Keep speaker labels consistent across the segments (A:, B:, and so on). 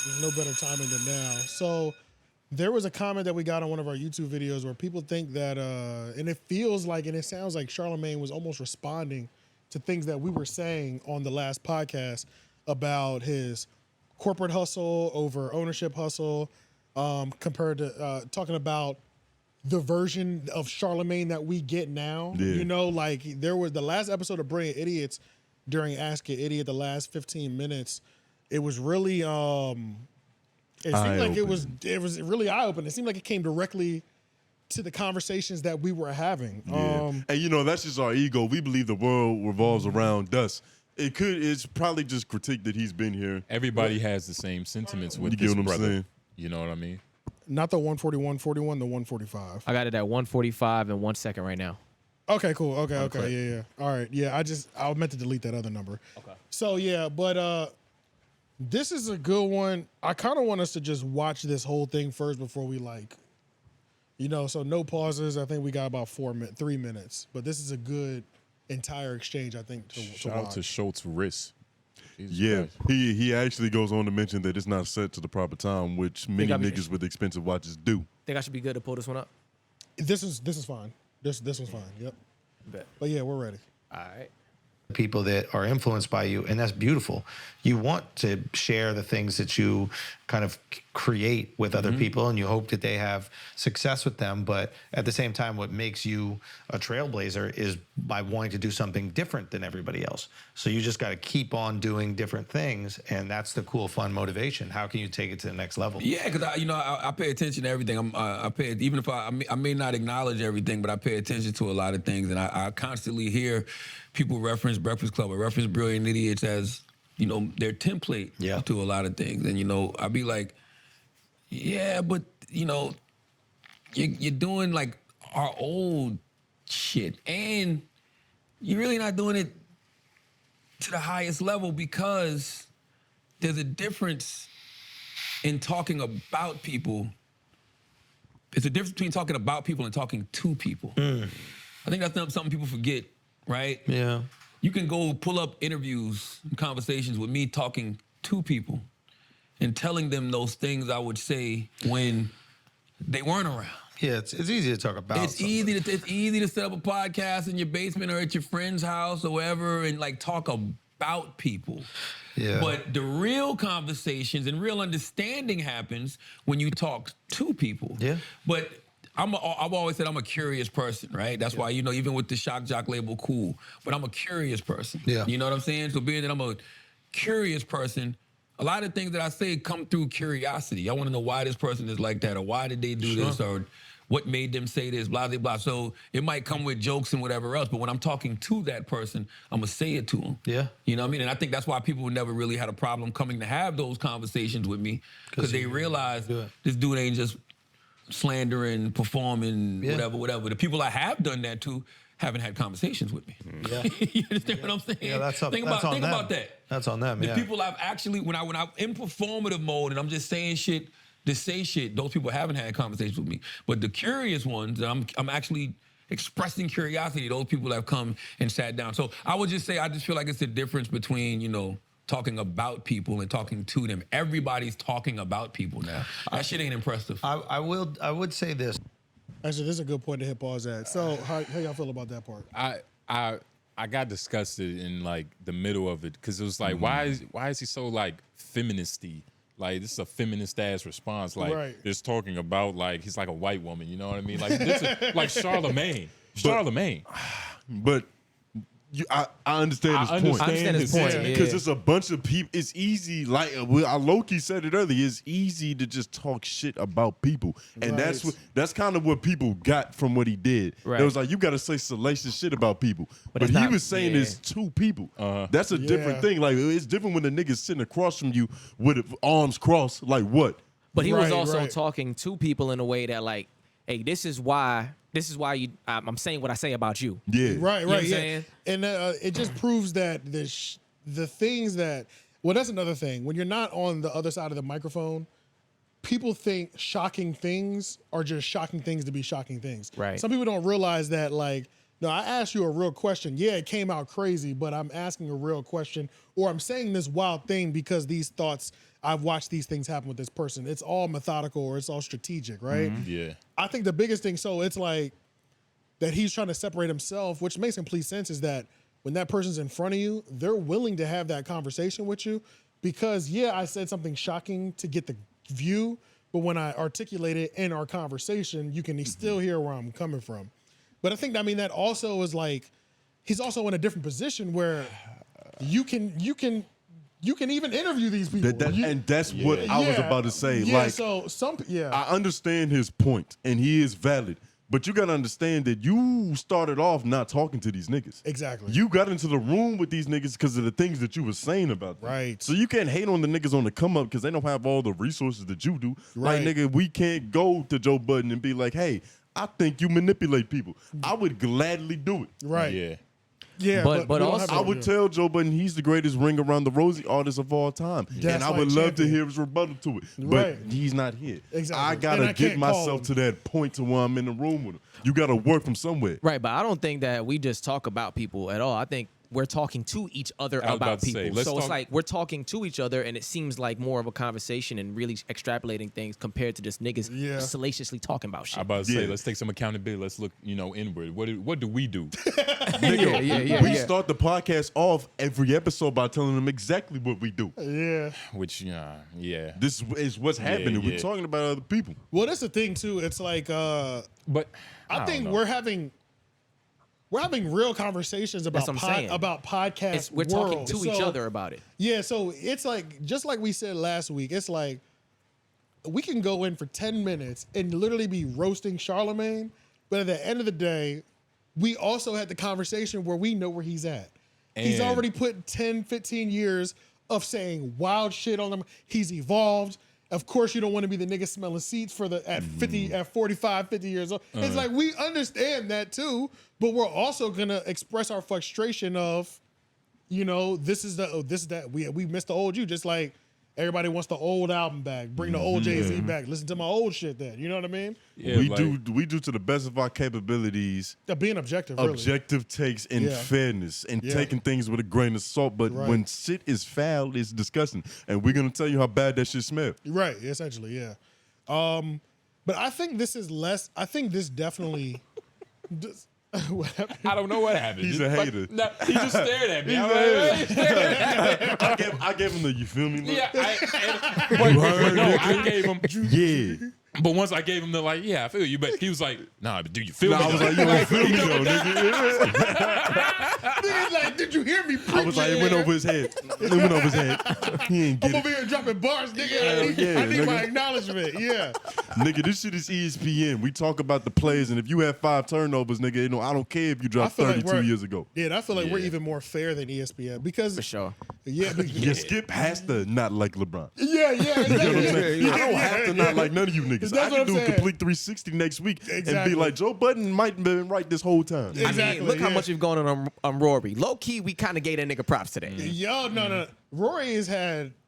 A: There's no better timing than now. So there was a comment that we got on one of our YouTube videos where people think that, and it feels like, and it sounds like Charlamagne was almost responding to things that we were saying on the last podcast about his corporate hustle over ownership hustle, compared to talking about the version of Charlamagne that we get now.
B: Yeah.
A: You know, like there was the last episode of Brilliant Idiots during Ask An Idiot, the last 15 minutes. It was really, it seemed like it was really eye-opening. It seemed like it came directly to the conversations that we were having.
B: Yeah. And you know, that's just our ego. We believe the world revolves around us. It's probably just critique that he's been here.
C: Everybody has the same sentiments with this brother. You know what I mean?
A: Not the 141, 41, the 145.
D: I got it at 145 in 1 second right now.
A: Okay, cool. Okay, yeah. All right, yeah. I meant to delete that other number. Okay. So yeah, but this is a good one. I kind of want us to just watch this whole thing first before we so no pauses. I think we got about 3 minutes, but this is a good entire exchange. I think.
C: Shout out to 𝔓𝔦𝔑.
B: Yeah, he actually goes on to mention that it's not set to the proper time, which many niggas with expensive watches do.
D: Think I should be good to pull this one up?
A: This is fine. This one's fine. Yep.
D: Bet.
A: But yeah, we're ready.
D: All right.
E: People that are influenced by you, and that's beautiful. You want to share the things that you kind of create with other people, and you hope that they have success with them. But at the same time, what makes you a trailblazer is by wanting to do something different than everybody else. So you just got to keep on doing different things, and that's the cool, fun motivation. How can you take it to the next level?
F: Yeah, because I pay attention to everything. I pay, even if I may not acknowledge everything, but I pay attention to a lot of things, and I constantly hear people reference Breakfast Club or reference Brilliant Idiots as, their template to a lot of things. And, I'd be like, yeah, but, you're doing like our old shit. And you're really not doing it to the highest level because there's a difference in talking about people. There's a difference between talking about people and talking to people. I think that's something people forget. Right?
E: Yeah.
F: You can go pull up interviews and conversations with me talking to people and telling them those things I would say when they weren't around.
E: Yeah, it's easy to talk about.
F: It's easy to set up a podcast in your basement or at your friend's house or wherever and talk about people.
E: Yeah.
F: But the real conversations and real understanding happens when you talk to people.
E: Yeah.
F: But I've always said I'm a curious person, right? That's why, even with the shock jock label, cool. But I'm a curious person.
E: Yeah.
F: You know what I'm saying? So being that I'm a curious person, a lot of things that I say come through curiosity. I want to know why this person is like that, or why did they do this, or what made them say this, blah, blah, blah. So it might come with jokes and whatever else, but when I'm talking to that person, I'm going to say it to them.
E: Yeah.
F: You know what I mean? And I think that's why people never really had a problem coming to have those conversations with me, because they realize this dude ain't just slandering, performing, whatever. The people I have done that to haven't had conversations with me.
E: Yeah.
F: You understand what I'm saying?
E: Yeah,
F: think about that.
E: That's on them,
F: The people I've actually, when I'm in performative mode and I'm just saying shit to say shit, those people haven't had conversations with me. But the curious ones, I'm actually expressing curiosity, those people have come and sat down. So I would just say, I just feel like it's the difference between, talking about people and talking to them. Everybody's talking about people now. That shit ain't impressive.
E: I would say this.
A: Actually, this is a good point to hit pause at. So how y'all feel about that part?
C: I got disgusted in the middle of it, because it was like, why is he so feministy? This is a feminist ass response. It's talking about he's like a white woman. You know what I mean? This is like Charlamagne.
B: But I understand his point.
D: I understand his point.
B: Because it's a bunch of people. It's easy. I low-key said it earlier. It's easy to just talk shit about people, and that's kind of what people got from what he did.
D: Right.
B: It was like, you got to say salacious shit about people, but he was saying it's two people. That's a different thing. It's different when the nigga's sitting across from you with arms crossed. Like what?
D: But he was also talking to people in a way that hey, this is why you. I'm saying what I say about you.
B: Yeah.
A: Right.
D: You know what I'm saying?
A: And it just proves that the things that, that's another thing. When you're not on the other side of the microphone, people think shocking things are just shocking things to be shocking things.
D: Right.
A: Some people don't realize that No, I asked you a real question. Yeah, it came out crazy, but I'm asking a real question, or I'm saying this wild thing because these thoughts, I've watched these things happen with this person. It's all methodical or it's all strategic, right?
C: Yeah.
A: I think the biggest thing, so it's like that he's trying to separate himself, which makes complete sense, is that when that person's in front of you, they're willing to have that conversation with you because, yeah, I said something shocking to get the view, but when I articulate it in our conversation, you can still hear where I'm coming from. But I think, I mean, that also is like, he's also in a different position where you can even interview these people.
B: And that's what I was about to say.
A: Yeah,
B: like,
A: so
B: I understand his point, and he is valid. But you gotta understand that you started off not talking to these niggas.
A: Exactly.
B: You got into the room with these niggas because of the things that you were saying about them.
A: Right.
B: So you can't hate on the niggas on the come up because they don't have all the resources that you do.
A: Right.
B: Like, nigga, we can't go to Joe Budden and be like, hey, I think you manipulate people. I would gladly do it.
A: Right.
C: Yeah.
A: Yeah,
D: But
A: we don't
D: also-
A: have
B: I
A: to
B: would
A: do it.
B: tell Joe Budden he's the greatest ring around the rosy artist of all time.
A: That's
B: and I
A: my
B: would love to
A: champion.
B: hear his rebuttal to it. But
A: Right.
B: he's not here.
A: Exactly.
B: I
A: And
B: gotta
A: I
B: get
A: can't call
B: myself
A: him.
B: to that point to where I'm in the room with him. You gotta work from somewhere.
D: Right, but I don't think that we just talk about people at all. I think we're talking to each other
C: I was
D: about
C: about to say,
D: people.
C: let's
D: So it's
C: talk-
D: like we're talking to each other, and it seems like more of a conversation and really extrapolating things compared to just niggas
A: Yeah.
D: salaciously talking about shit.
C: I'm about to say,
B: Yeah.
C: let's take some accountability. Let's look, inward. What do we do?
B: Nigga, we start the podcast off every episode by telling them exactly what we do.
A: Yeah.
C: Which, yeah.
B: This is what's happening.
C: yeah.
B: We're talking about other people.
A: Well, that's the thing too. It's like
C: But
A: I think
C: don't know.
A: we're having real conversations about
D: That's what I'm saying.
A: about podcast.
D: It's, we're talking
A: world.
D: to each
A: So,
D: other about it.
A: Yeah, so it's like just like we said last week. It's like we can go in for 10 minutes and literally be roasting Charlamagne, but at the end of the day, we also had the conversation where we know where he's at. He's
C: And-
A: already put 10, 15 years of saying wild shit on him. He's evolved. Of course, you don't want to be the nigga smelling seats for the at 45, 50 years old. It's like we understand that too, but we're also gonna express our frustration of, this is that we missed the old you, just like everybody wants the old album back. Bring the old Jay-Z back. Listen to my old shit then. You know what I mean?
C: Yeah,
B: we
C: like-
B: do to the best of our capabilities.
A: Being objective, really.
B: Objective takes and
A: Yeah.
B: fairness and
A: Yeah.
B: taking things with a grain of salt. But
A: Right.
B: when shit is foul, it's disgusting. And we're gonna tell you how bad that shit smells.
A: Right, essentially, yeah. But I think this is less. I think this definitely. What happened?
C: I don't know what happened.
B: He's
C: Just
B: a
C: like-
B: hater.
C: No, he just stared at me.
B: He's
C: I'm
B: a
C: like,
B: hater.
C: "Hey, stared at me."
B: I gave him the you feel me look.
C: Yeah, I gave him.
B: Yeah.
C: But once I gave him the I feel you. But he was like, nah, but do you feel
B: Nah,
C: me?
B: I was like, you don't feel me though, nigga.
A: Nigga's like, did you hear me?
B: I was like, it went over his head. It went over his head. He ain't
A: I'm
B: get
A: over
B: it.
A: here dropping bars, nigga.
B: Hell yeah,
A: I need my
B: nigga.
A: acknowledgement. Yeah.
B: Nigga, this shit is ESPN. We talk about the plays, and if you have 5 turnovers, nigga, I don't care if you
A: I
B: dropped
A: feel like
B: 32
A: we're-
B: years ago.
A: Yeah, and I feel like we're
C: Yeah.
A: even more fair than ESPN because
D: For sure.
A: yeah,
B: Yeah, Skip has to not like LeBron.
A: yeah,
B: You know what I'm saying? I don't have to not like none of you niggas.
A: That's
B: I
A: what
B: can
A: I'm
B: do a
A: saying.
B: complete 360 next week and
A: Exactly.
B: be like, Joe Budden might have been right this whole time.
A: Yeah.
D: I
A: Exactly,
D: mean, look how
A: yeah.
D: much we've gone on Rory. Low key, we kind of gave that nigga props today.
A: Yo, no. Rory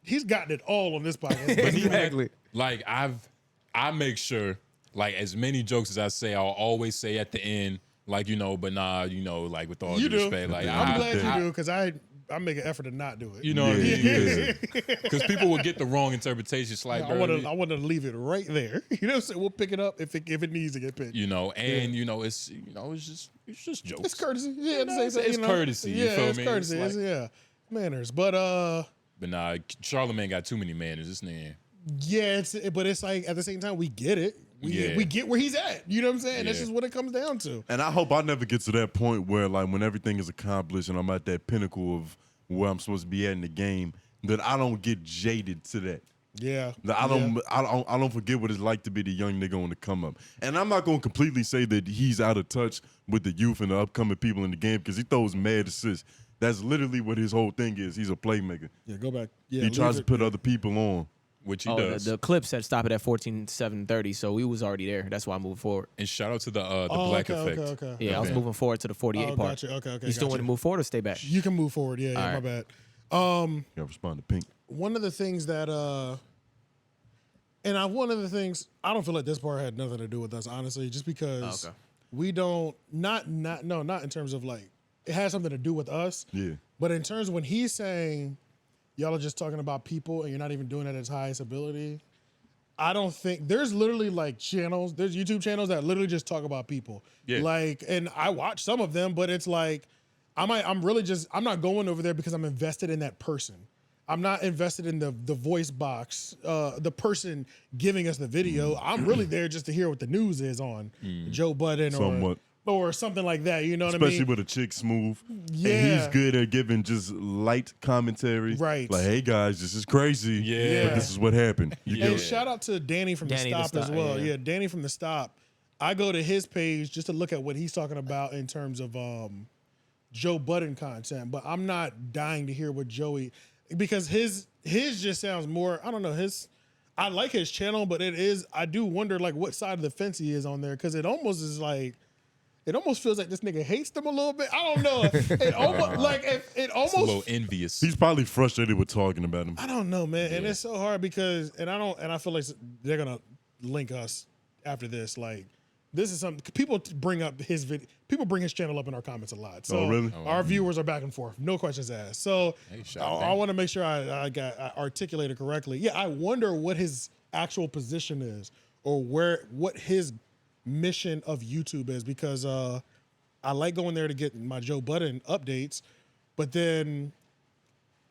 A: he's gotten it all on this podcast.
C: But even
D: Exactly.
C: like I make sure as many jokes as I say, I'll always say at the end, but nah, like with all
A: You
C: due
A: do.
C: respect, like
A: I'm glad you
C: I-
A: do because I make an effort to not do it.
C: You know what I mean?
B: Yeah.
C: Because people will get the wrong interpretation. It's like,
A: I
C: bro,
A: want to leave it right there. You know what I'm saying? We'll pick it up if it needs to get picked.
C: it's just jokes.
A: It's courtesy. Yeah, at the same time,
C: it's courtesy, you
A: Yeah,
C: feel
A: it's
C: me?
A: courtesy.
C: It's
A: It's manners. But
C: But nah, Charlamagne got too many manners. This nigga.
A: yeah, but it's like at the same time we get it.
C: Yeah.
A: We get where he's at. You know what I'm saying? That's
C: Yeah.
A: just what it comes down to.
B: And I hope I never get to that point where, like, when everything is accomplished and I'm at that pinnacle of where I'm supposed to be at in the game, that I don't get jaded to that.
A: Yeah.
B: That I don't forget what it's like to be the young nigga on the come up. And I'm not gonna completely say that he's out of touch with the youth and the upcoming people in the game because he throws mad assists. That's literally what his whole thing is. He's a playmaker.
A: Yeah, go back. Yeah,
B: He tries to put other people on.
C: Which he
D: Oh,
C: does.
D: the clip said stop it at 14:7:30, so we was already there. That's why I moved forward.
C: And shout out to the Black Effect.
A: Okay.
D: Yeah, I was
C: Okay.
D: moving forward to the 48
A: Oh,
D: part.
A: gotcha. Okay.
D: You still want to move forward or stay back?
A: You can move forward. Yeah,
D: All
A: my
D: right.
A: bad.
B: You gotta respond to Pink.
A: One of the things that one of the things I don't feel like this part had nothing to do with us, honestly, just because
D: Okay.
A: we don't not in terms of like it has something to do with us.
B: Yeah.
A: But in terms of when he's saying y'all are just talking about people and you're not even doing it at its highest ability, I don't think there's literally like channels, there's YouTube channels that literally just talk about people.
C: Yeah.
A: Like, and I watch some of them, but it's like I'm not going over there because I'm invested in that person. I'm not invested in the voice box, the person giving us the video. I'm really there just to hear what the news is on Joe Budden or something like that. You know what I mean?
B: Especially with a chick smooth.
A: Yeah.
B: And he's good at giving just light commentary.
A: Right.
B: Like, hey guys, this is crazy.
C: Yeah.
B: But this is what happened. You
A: And
B: go.
A: shout out to Danny from The Stop as well. Yeah, Danny from The Stop. I go to his page just to look at what he's talking about in terms of Joe Budden content, but I'm not dying to hear what Joey, because his just sounds more, I don't know, I like his channel, but I do wonder like what side of the fence he is on there, because it almost feels like this nigga hates them a little bit. I don't know. It almost
C: It's a little envious.
B: He's probably frustrated with talking about him.
A: I don't know, man. And it's so hard because I feel like they're gonna link us after this. Like, this is something people bring up his video. People bring his channel up in our comments a lot. So
B: really?
A: Our viewers are back and forth, no questions asked. So I want to make sure I articulated correctly. Yeah, I wonder what his actual position is, or what his mission of YouTube is, because I like going there to get my Joe Budden updates, but then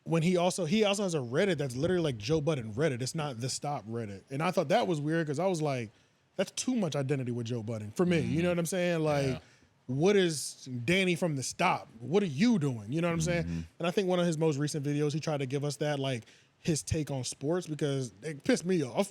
A: when he also has a Reddit that's literally like Joe Budden Reddit. It's not The Stop Reddit, and I thought that was weird because I was like, that's too much identity with Joe Budden for me. You know what I'm saying? Like, what is Danny from The Stop? What are you doing? You know what I'm saying? And I think one of his most recent videos, he tried to give us that, like, his take on sports, because it pissed me off.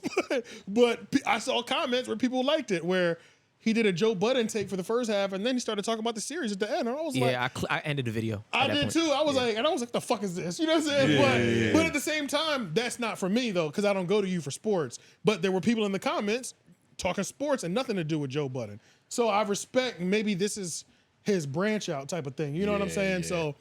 A: But I saw comments where people liked it, where he did a Joe Budden take for the first half, and then he started talking about the series at the end. And I was like,
D: I ended the video.
A: I did too. I was like, the fuck is this? You know what I'm saying? But at the same time, that's not for me though, because I don't go to you for sports. But there were people in the comments talking sports and nothing to do with Joe Budden. So I respect, maybe this is his branch out type of thing. You know what I'm saying?
C: Yeah.
A: So,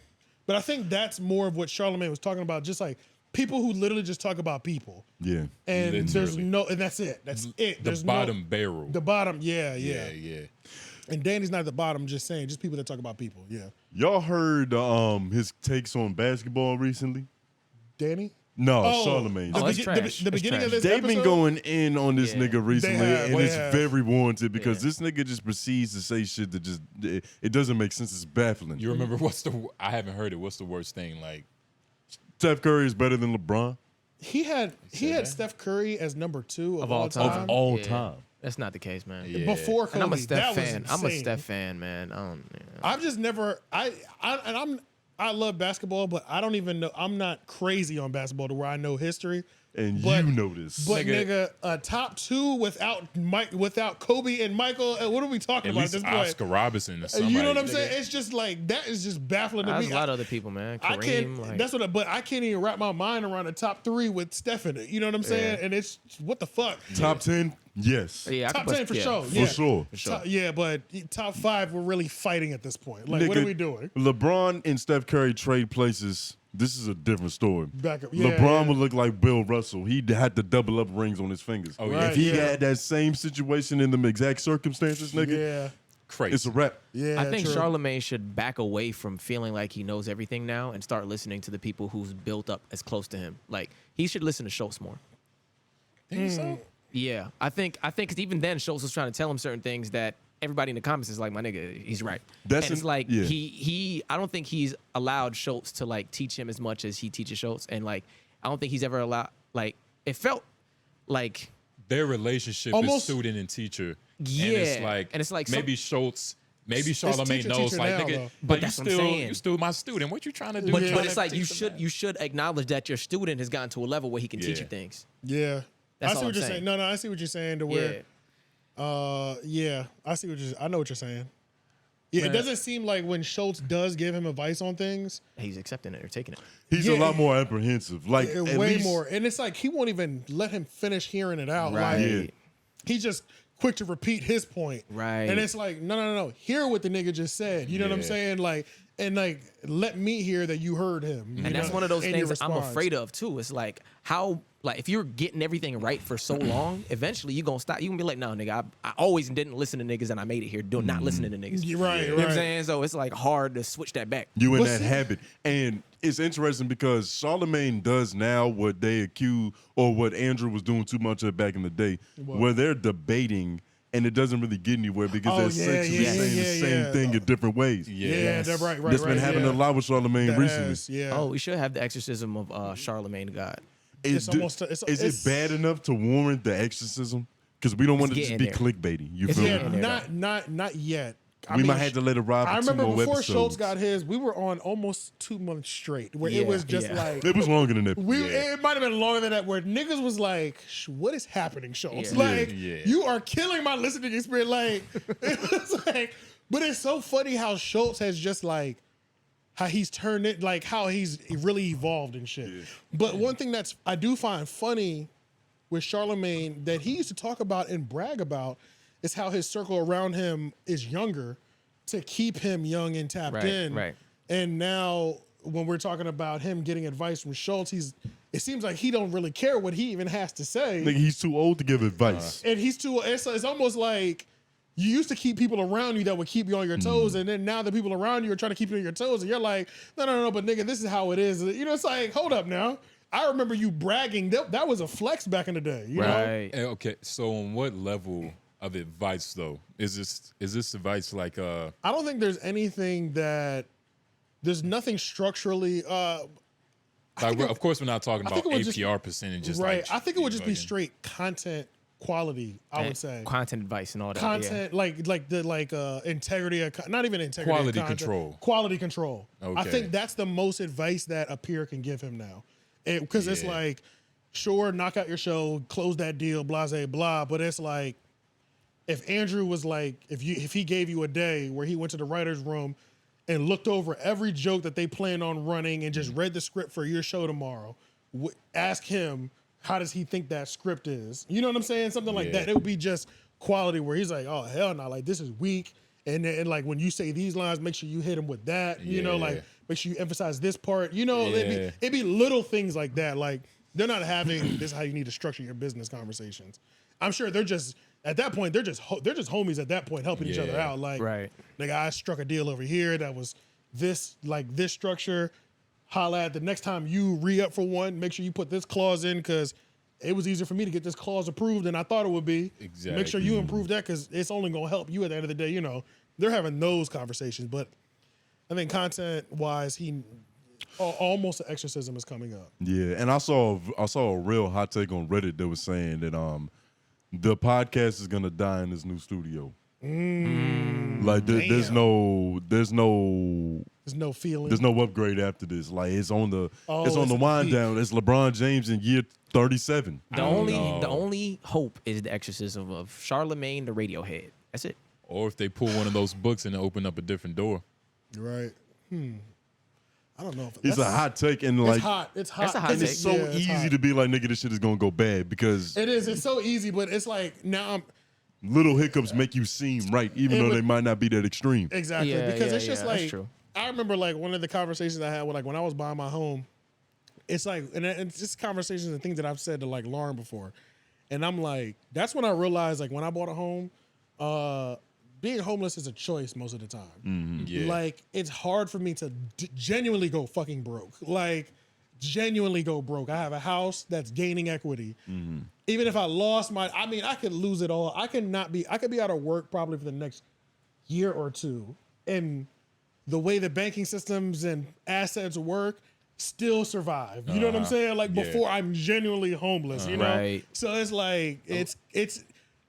A: but I think that's more of what Charlamagne was talking about, just like people who literally just talk about people.
B: Yeah.
A: And and that's it. That's it.
C: The bottom barrel.
A: The bottom, yeah. And Danny's not at the bottom, just saying, just people that talk about people. Yeah.
B: Y'all heard his takes on basketball recently?
A: Danny?
B: No, Charlamagne.
A: The beginning of this
B: They've
A: episode,
B: been going in on this nigga recently, and it's very warranted, because this nigga just proceeds to say shit that just, it doesn't make sense. It's baffling.
C: You remember I haven't heard it. What's the worst thing? Like,
B: Steph Curry is better than LeBron?
A: He had Steph Curry as number 2 of all time.
B: Of all time.
D: That's not the case, man.
C: Yeah.
A: Before Kobe,
D: And I'm a Steph
A: that
D: fan.
A: was
D: I'm a
A: insane.
D: Steph fan, man.
A: I've just never I love basketball, but I don't even know. I'm not crazy on basketball to where I know history.
B: And
A: but,
B: you know this.
A: But nigga, a top 2 without Kobe and Michael. What are we talking
C: at
A: about?
C: least
A: At this point?
C: Oscar Robertson or somebody.
A: You know what I'm saying? It's just like, that is just baffling to me.
D: There's a lot of other people, man. Kareem,
A: I can't.
D: like,
A: That's what. But I can't even wrap my mind around the top 3 with Steph in it. You know what I'm saying? And it's what the fuck.
B: Top 10? Yes.
D: yeah, I
A: Top
D: could
A: 10 for
D: yeah.
A: sure.
B: For
A: Yeah.
B: sure.
A: Yeah, but top 5, we're really fighting at this point. Like, what are
B: Nigga,
A: we doing?
B: LeBron and Steph Curry trade places. This is a different story.
A: LeBron
B: LeBron would look like Bill Russell. He had the double up rings on his fingers.
C: Oh, yeah.
B: If he
A: Right, yeah.
B: had that same situation in them exact circumstances, nigga,
A: Yeah.
C: Crazy.
B: it's a wrap.
A: Yeah.
D: I think
A: true.
D: Charlamagne should back away from feeling like he knows everything now and start listening to the people who's built up as close to him. Like, he should listen to Schultz more.
C: Think so?
D: Yeah, I think 'cause even then Schultz was trying to tell him certain things that everybody in the comments is like, my nigga, he's right.
B: That's
D: and it's
B: an-
D: like
B: yeah.
D: I don't think he's allowed Schultz to like teach him as much as he teaches Schultz, and like I don't think he's ever allowed, like, it felt like
C: Their relationship
A: Almost-
C: is student and teacher.
D: Yeah.
C: And it's like
D: some-
C: maybe Schultz, maybe
A: It's
C: Charlamagne
A: teacher,
C: knows,
A: teacher
C: like,
A: now,
C: nigga,
A: though.
D: But
C: you
D: that's what I'm saying.
C: you still my student. What you trying to do?
A: But-
C: You
D: but
C: tryna
D: it's like
C: teach
D: you
C: them
D: should acknowledge that your student has gotten to a level where he can teach you
C: Yeah.
D: things.
A: Yeah.
D: That's
A: I see
D: all
A: what
D: I'm
A: you're
D: saying.
A: saying. No, I see what you're saying to where, I see what I know what you're saying. Yeah, it doesn't seem like when Schultz does give him advice on things,
D: He's accepting it or taking it.
B: He's
A: Yeah.
B: a lot more apprehensive. Like, at
A: way
B: least,
A: more. And it's like he won't even let him finish hearing it out.
D: Right.
A: Like,
B: Yeah.
A: he's just quick to repeat his point.
D: Right.
A: And it's like, no. Hear what the nigga just said. You know what I'm
C: Yeah.
A: saying? Like, and like, let me hear that you heard him. you
D: And that's
A: know,
D: one of those
A: in your
D: things I'm
A: response.
D: afraid of too. It's like how like if you're getting everything right for so long, eventually you're gonna stop. You gonna be like, no, nigga, I always didn't listen to niggas and I made it here. Not listening to niggas.
A: You're right,
D: You know what I'm saying? So it's like hard to switch that back.
B: You in
A: But
B: that
A: see-
B: habit. And it's interesting because Charlamagne does now what they accuse or what Andrew was doing too much of back in the day, where they're debating and it doesn't really get anywhere because they're essentially saying the same thing in different ways.
A: Yeah, that's right.
B: That's been happening a lot with Charlamagne recently.
A: Yeah.
D: Oh, we should have the exorcism of Charlamagne the God.
A: It's almost- it's-
B: is it bad enough to warrant the exorcism? Because we don't want it to just be
D: getting there.
B: clickbaiting. You feel
A: Yeah,
B: me?
A: not yet. I
B: We
A: mean,
B: might have to let it ride for
A: I
B: 2
A: remember
B: more
A: before
B: episodes.
A: Schultz got his, we were on almost 2 months straight, where it was just like
B: It was longer than that.
A: it might have been longer than that, where niggas was like, "What is happening, Schultz?
D: Yeah.
A: Like,
C: Yeah.
A: you are killing my listening experience." Like, it was like, but it's so funny how Schultz has just like how he's turned it, like how he's really evolved and shit. But one thing that's I do find funny with Charlamagne that he used to talk about and brag about is how his circle around him is younger to keep him young and tapped in.
D: Right.
A: And now when we're talking about him getting advice from Schultz, it seems like he don't really care what he even has to say.
B: Nigga, he's too old to give advice.
A: And it's almost like you used to keep people around you that would keep you on your toes, and then now the people around you are trying to keep you on your toes, and you're like, no, but nigga, this is how it is. You know, it's like, hold up now. I remember you bragging. That was a flex back in the day. You know?
D: Right.
C: Okay, so on what level of advice though is this advice like
A: I don't think there's anything there's nothing structurally.
C: like of course we're not talking about
A: think it would just-
C: APR percentages,
A: Right.
C: like,
A: I think it would just be
C: fucking-
A: straight content quality. I would say
D: Content advice and all that.
A: content, like the integrity of not even integrity, of
C: Quality
A: content.
C: control.
A: Quality control. I
C: Okay.
A: think that's the most advice that a peer can give him now, because it's
C: Yeah.
A: like, sure, knock out your show, close that deal, blah blah blah. But it's like, if Andrew was like, if he gave you a day where he went to the writer's room and looked over every joke that they plan on running and just read the script for your show tomorrow, ask him, how does he think that script is? You know what I'm saying? Something like
C: Yeah.
A: that. It would be just quality where he's like, oh, hell no, like this is weak. And like when you say these lines, make sure you hit him with that. You know,
C: Yeah.
A: like make sure you emphasize this part. You know,
C: Yeah.
A: it'd be little things like that. Like they're not having this is how you need to structure your business conversations. I'm sure they're just at that point, they're just homies at that point, helping each other
C: Yeah.
A: out. Like,
D: Right.
A: nigga, I struck a deal over here that was this structure. Holla at the next time you re-up for one, make sure you put this clause in because it was easier for me to get this clause approved than I thought it would be.
C: Exactly.
A: Make sure you improve that because it's only gonna help you at the end of the day. You know, they're having those conversations, but I think content-wise, almost an exorcism is coming up.
B: Yeah, and I saw a real hot take on Reddit that was saying that the podcast is gonna die in this new studio. Like there's no
A: There's no feeling.
B: there's no upgrade after this. Like it's on the
A: it's
B: the
A: at
B: wind
A: peak.
B: down. It's LeBron James in year 37.
D: The only hope is the exorcism of Charlamagne the Radiohead. That's it.
C: or if they pull one of those books and open up a different door.
A: Right. I don't know.
B: It's a hot take, and
A: It's
B: like
A: hot. It's hot.
D: That's a hot
B: and
D: take.
B: it's so
A: Yeah, it's
B: easy
A: hot.
B: to be like, nigga, this shit is gonna go bad because
A: It is. It's so easy, but it's like now I'm
B: little hiccups make you seem right, even
A: It
B: though
A: would-
B: they might not be that extreme.
A: exactly
D: Yeah,
A: because
D: yeah,
A: it's just
D: yeah, that's
A: like
D: true.
A: I remember like one of the conversations I had with like when I was buying my home. It's like and it's just conversations and things that I've said to like Lauren before, and I'm like that's when I realized like when I bought a home, being homeless is a choice most of the time.
C: Yeah.
A: Like it's hard for me to genuinely go fucking broke. Like genuinely go broke. I have a house that's gaining equity. Even if I lost I could lose it all. I could be out of work probably for the next year or two. And the way the banking systems and assets work, still survive. You know what I'm saying? Like
C: Yeah.
A: before I'm genuinely homeless, you know?
D: Right.
A: So it's like it's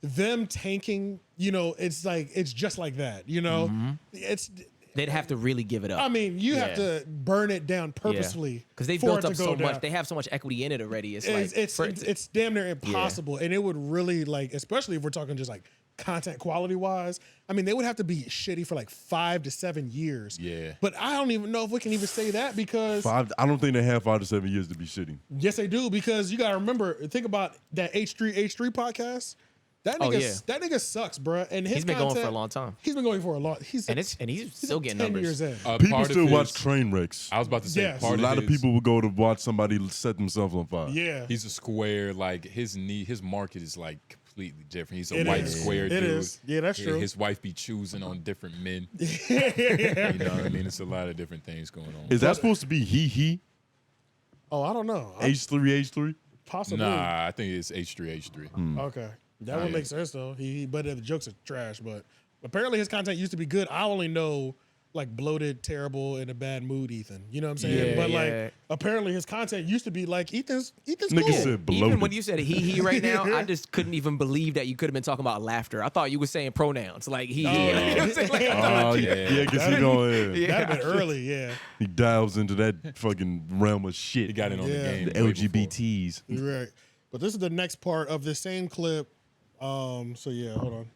A: them tanking, you know, it's like it's just like that, you know? It's
D: They'd have to really give it up.
A: I mean, you have
D: Yeah.
A: to burn it down purposefully.
D: Because they
A: for
D: built
A: it to
D: up
A: go
D: so
A: down.
D: much. They have so much equity in it already. It's
A: It's
D: like
A: it's damn near impossible. And it would really like, especially if we're talking just like content quality wise, I mean, they would have to be shitty for like 5 to 7 years.
C: Yeah.
A: But I don't even know if we can even say that because
B: I don't think they have 5 to 7 years to be shitty.
A: yes, they do, because you gotta remember, think about that H3 podcast. That
D: Oh,
A: nigga,
D: yeah.
A: that nigga sucks, bruh. And his
D: He's been going for a
A: content-
D: long time.
A: He's been going for a long.
D: And he's still getting
A: 10
D: numbers.
A: years in.
B: People
C: Part of
B: still watch
C: his-
B: train wrecks.
C: I was about to say,
A: Yes.
C: part
B: A lot of
C: his-
B: people would go to watch somebody set themselves on fire.
A: Yeah,
C: He's a square, like his market is like completely different. He's a
A: It
C: white
A: is.
C: square
A: It
C: dude.
A: is. Yeah, that's true.
C: His wife be choosing on different men.
A: yeah.
C: You know what I mean? It's a lot of different things going on.
B: Is that supposed to be he?
A: Oh, I don't know.
B: H3?
A: Possibly.
C: Nah, I think it's H3.
A: Okay, that would make sense though. But the jokes are trash. But apparently his content used to be good. I only know like bloated, terrible, in a bad mood, Ethan. You know what I'm saying?
D: Yeah,
A: but
D: yeah.
A: like apparently his content used to be like Ethan's
B: Nigga
A: cool.
B: said bloated.
D: Even when you said he right now, I just couldn't even believe that you could have been talking about laughter. I thought you were saying pronouns like he. You know what I'm saying? Like, I thought
B: Oh,
D: you-
B: yeah, because he going.
D: Yeah.
A: That'd have been early, yeah.
B: He dives into that fucking realm of shit.
C: He got in on
A: Yeah.
C: the game.
B: the
C: way before.
B: LGBTs.
A: You're right. But this is the next part of the same clip. So yeah, hold on.